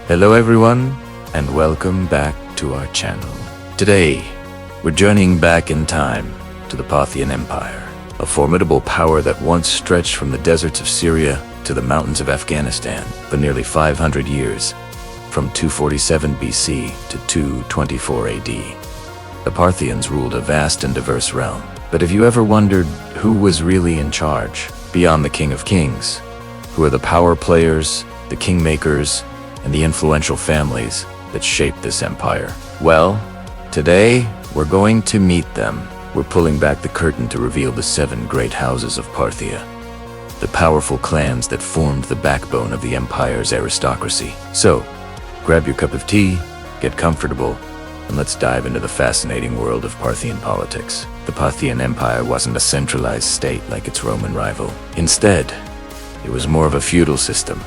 Hello everyone, and welcome back to our channel. Today, we're journeying back in time to the Parthian Empire, a formidable power that once stretched from the deserts of Syria to the mountains of Afghanistan for nearly 500 years, from 247 BC to 224 AD. The Parthians ruled a vast and diverse realm, but have you ever wondered who was really in charge, beyond the King of Kings? Who are the power players, the kingmakers, and the influential families that shaped this empire? Well, today we're going to meet them. We're pulling back the curtain to reveal the 7 great houses of Parthia, the powerful clans that formed the backbone of the empire's aristocracy. So, grab your cup of tea, get comfortable, and let's dive into the fascinating world of Parthian politics. The Parthian Empire wasn't a centralized state like its Roman rival. Instead, it was more of a feudal system,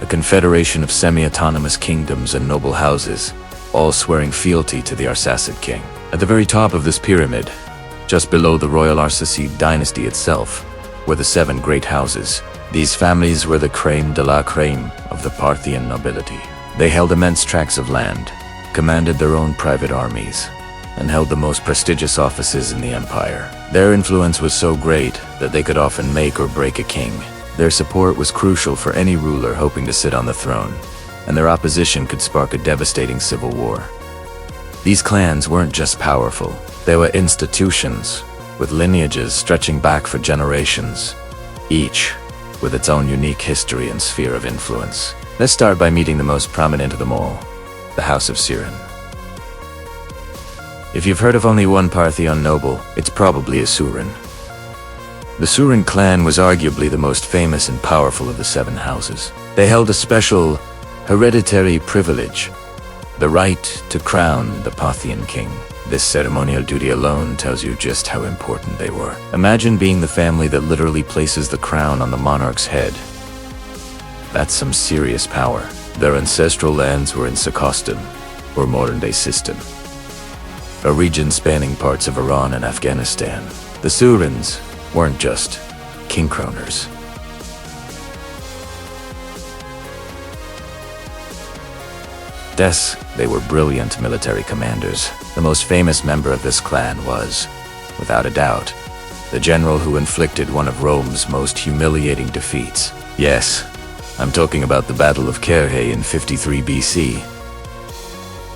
a confederation of semi-autonomous kingdoms and noble houses, all swearing fealty to the Arsacid king. At the very top of this pyramid, just below the royal Arsacid dynasty itself, were the 7 great houses. These families were the crème de la crème of the Parthian nobility. They held immense tracts of land, commanded their own private armies, and held the most prestigious offices in the empire. Their influence was so great that they could often make or break a king. Their support was crucial for any ruler hoping to sit on the throne, and their opposition could spark a devastating civil war. These clans weren't just powerful, they were institutions, with lineages stretching back for generations, each with its own unique history and sphere of influence. Let's start by meeting the most prominent of them all, the House of Suren. If you've heard of only one Parthian noble, it's probably a Suren. The Suren clan was arguably the most famous and powerful of the 7 houses. They held a special, hereditary privilege, the right to crown the Parthian king. This ceremonial duty alone tells you just how important they were. Imagine being the family that literally places the crown on the monarch's head. That's some serious power. Their ancestral lands were in Sakostan, or modern-day Sistan, a region spanning parts of Iran and Afghanistan. The Surens weren't just king crowners. They were brilliant military commanders. The most famous member of this clan was, without a doubt, the general who inflicted one of Rome's most humiliating defeats. Yes, I'm talking about the Battle of Carrhae in 53 BC.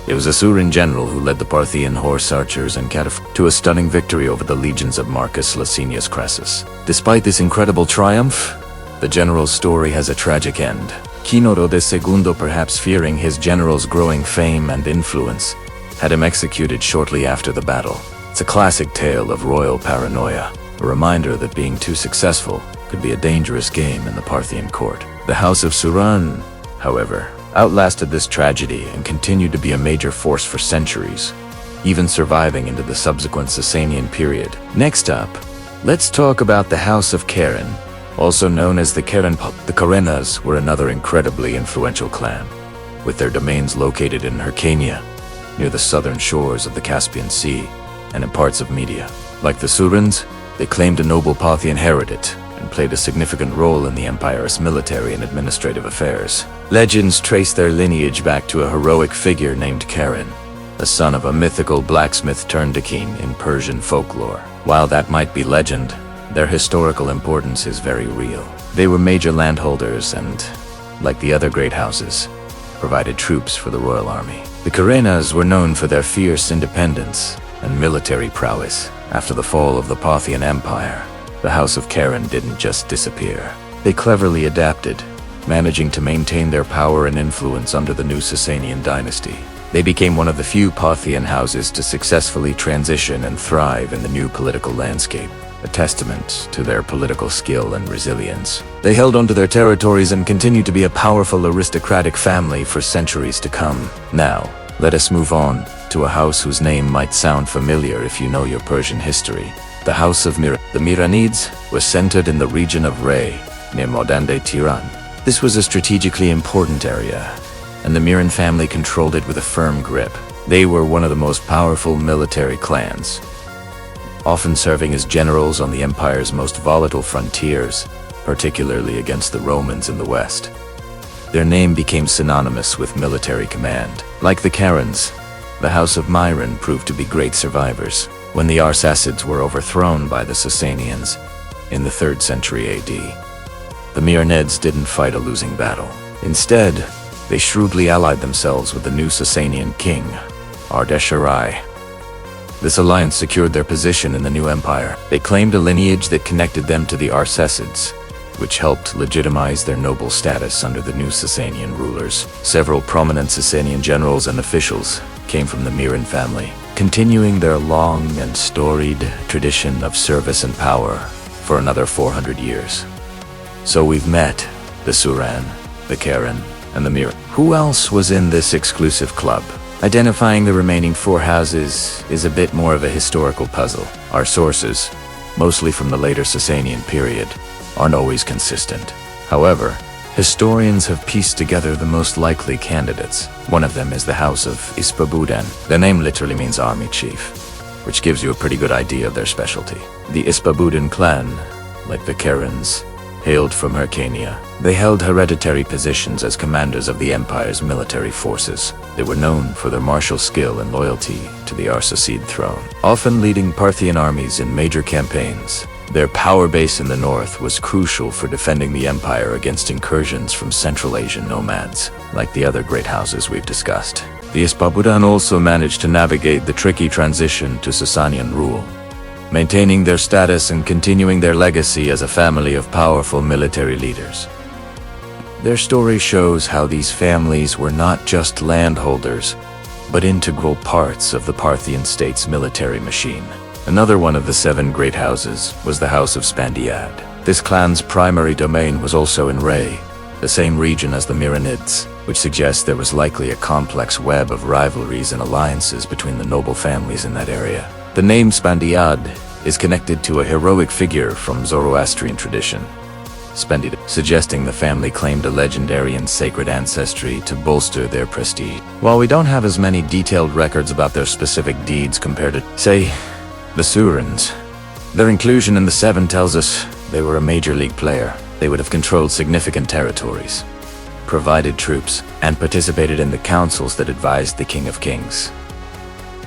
It was a Suren general who led the Parthian horse archers and catapulted to a stunning victory over the legions of Marcus Licinius Crassus. Despite this incredible triumph, the general's story has a tragic end. Kinoro II, perhaps fearing his general's growing fame and influence, had him executed shortly after the battle. It's a classic tale of royal paranoia, a reminder that being too successful could be a dangerous game in the Parthian court. The House of Suren, however, outlasted this tragedy and continued to be a major force for centuries, even surviving into the subsequent Sasanian period. Next up, let's talk about the House of Karen, also known as the Karen. The Karenas were another incredibly influential clan, with their domains located in Hyrcania, near the southern shores of the Caspian Sea, and in parts of Media. Like the Surens, they claimed a noble Parthian heritage and played a significant role in the empire's military and administrative affairs. Legends trace their lineage back to a heroic figure named Karen, a son of a mythical blacksmith turned Dakin in Persian folklore. While that might be legend, their historical importance is very real. They were major landholders and, like the other great houses, provided troops for the royal army. The Karenas were known for their fierce independence and military prowess. After the fall of the Parthian Empire, the House of Karen didn't just disappear. They cleverly adapted, managing to maintain their power and influence under the new Sasanian dynasty. They became one of the few Parthian houses to successfully transition and thrive in the new political landscape, a testament to their political skill and resilience. They held onto their territories and continued to be a powerful aristocratic family for centuries to come. Now, let us move on to a house whose name might sound familiar if you know your Persian history. The House of Mihran. The Mihranids was centered in the region of Ray, near modern-day Tehran. This was a strategically important area, and the Mihran family controlled it with a firm grip. They were one of the most powerful military clans, often serving as generals on the empire's most volatile frontiers, particularly against the Romans in the west. Their name became synonymous with military command. Like the Karens, the House of Mihran proved to be great survivors. When the Arsacids were overthrown by the Sasanians in the 3rd century AD, the Mihraneds didn't fight a losing battle. Instead, they shrewdly allied themselves with the new Sasanian king, Ardeshir. This alliance secured their position in the new empire. They claimed a lineage that connected them to the Arsacids, which helped legitimize their noble status under the new Sasanian rulers. Several prominent Sasanian generals and officials came from the Mihran family, continuing their long and storied tradition of service and power for another 400 years. So we've met the Suren, the Karen, and the Mihran. Who else was in this exclusive club? Identifying the remaining 4 houses is a bit more of a historical puzzle. Our sources, mostly from the later Sasanian period, aren't always consistent. However, historians have pieced together the most likely candidates. One of them is the House of Ispabudan. Their name literally means army chief, which gives you a pretty good idea of their specialty. The Ispabudan clan, like the Karens, hailed from Hyrcania. They held hereditary positions as commanders of the empire's military forces. They were known for their martial skill and loyalty to the Arsacid throne, often leading Parthian armies in major campaigns. Their power base in the north was crucial for defending the empire against incursions from Central Asian nomads, like the other great houses we've discussed. The Ispabudan also managed to navigate the tricky transition to Sasanian rule, maintaining their status and continuing their legacy as a family of powerful military leaders. Their story shows how these families were not just landholders, but integral parts of the Parthian state's military machine. Another one of the 7 great houses was the House of Spandiad. This clan's primary domain was also in Ray, the same region as the Mihraneds, which suggests there was likely a complex web of rivalries and alliances between the noble families in that area. The name Spandiad is connected to a heroic figure from Zoroastrian tradition, Spendid, suggesting the family claimed a legendary and sacred ancestry to bolster their prestige. While we don't have as many detailed records about their specific deeds compared to, say, the Surens, their inclusion in the 7 tells us they were a major league player. They would have controlled significant territories, provided troops, and participated in the councils that advised the King of Kings.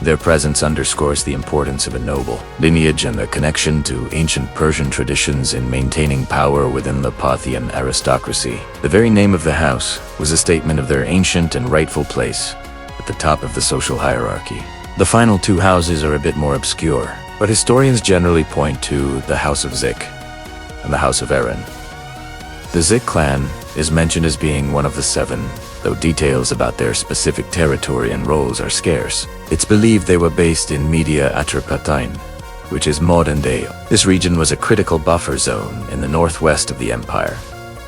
Their presence underscores the importance of a noble lineage and the connection to ancient Persian traditions in maintaining power within the Parthian aristocracy. The very name of the house was a statement of their ancient and rightful place at the top of the social hierarchy. The final 2 houses are a bit more obscure, but historians generally point to the House of Zik and the House of Eren. The Zik clan is mentioned as being one of the 7, though details about their specific territory and roles are scarce. It's believed they were based in Media Atropatine, which is modern-day. This region was a critical buffer zone in the northwest of the empire,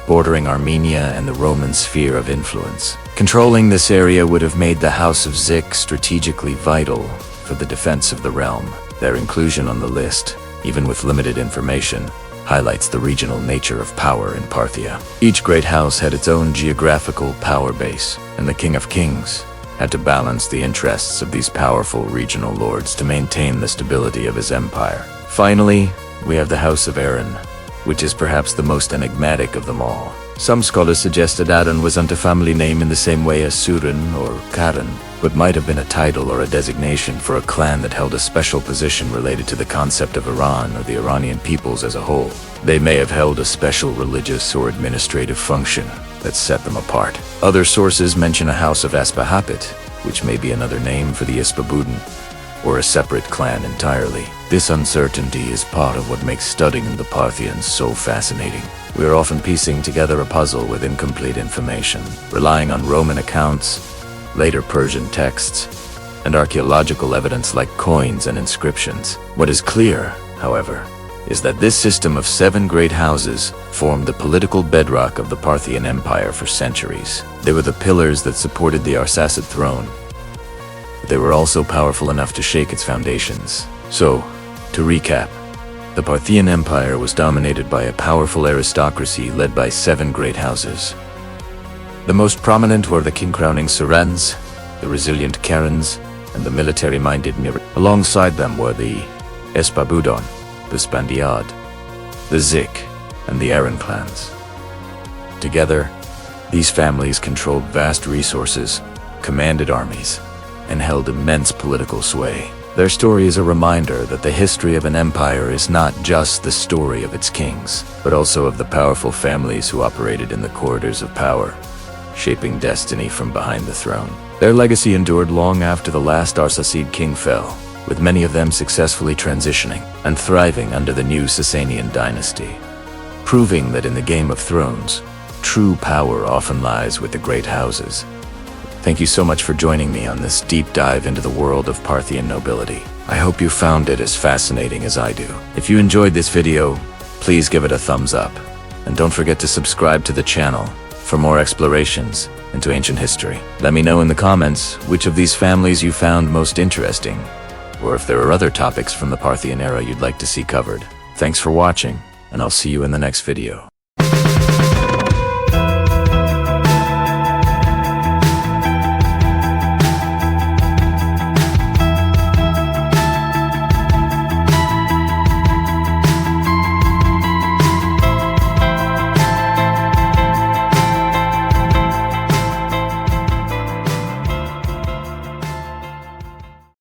bordering Armenia and the Roman sphere of influence. Controlling this area would have made the House of Zik strategically vital for the defense of the realm. Their inclusion on the list, even with limited information, highlights the regional nature of power in Parthia. Each great house had its own geographical power base, and the King of Kings had to balance the interests of these powerful regional lords to maintain the stability of his empire. Finally, we have the House of Eren, which is perhaps the most enigmatic of them all. Some scholars suggested Aran wasn't a family name in the same way as Suren or Karen, but might have been a title or a designation for a clan that held a special position related to the concept of Iran or the Iranian peoples as a whole. They may have held a special religious or administrative function that set them apart. Other sources mention a House of Aspahapit, which may be another name for the Ispabudan, or a separate clan entirely. This uncertainty is part of what makes studying the Parthians so fascinating. We are often piecing together a puzzle with incomplete information, relying on Roman accounts, later Persian texts, and archaeological evidence like coins and inscriptions. What is clear, however, is that this system of 7 great houses formed the political bedrock of the Parthian Empire for centuries. They were the pillars that supported the Arsacid throne, but they were also powerful enough to shake its foundations. So, to recap, the Parthian Empire was dominated by a powerful aristocracy led by 7 great houses. The most prominent were the king-crowning Surens, the resilient Karens, and the military-minded Mihran. Alongside them were the Espabudon, the Spandiad, the Zik, and the Eren clans. Together, These families controlled vast resources, commanded armies, and held immense political sway. Their story is a reminder that the history of an empire is not just the story of its kings, but also of the powerful families who operated in the corridors of power, shaping destiny from behind the throne. Their legacy endured long after the last Arsacid king fell, with many of them successfully transitioning and thriving under the new Sasanian dynasty, proving that in the Game of Thrones, true power often lies with the great houses. Thank you so much for joining me on this deep dive into the world of Parthian nobility. I hope you found it as fascinating as I do. If you enjoyed this video, please give it a thumbs up. And don't forget to subscribe to the channel for more explorations into ancient history. Let me know in the comments which of these families you found most interesting, or if there are other topics from the Parthian era you'd like to see covered. Thanks for watching, and I'll see you in the next video.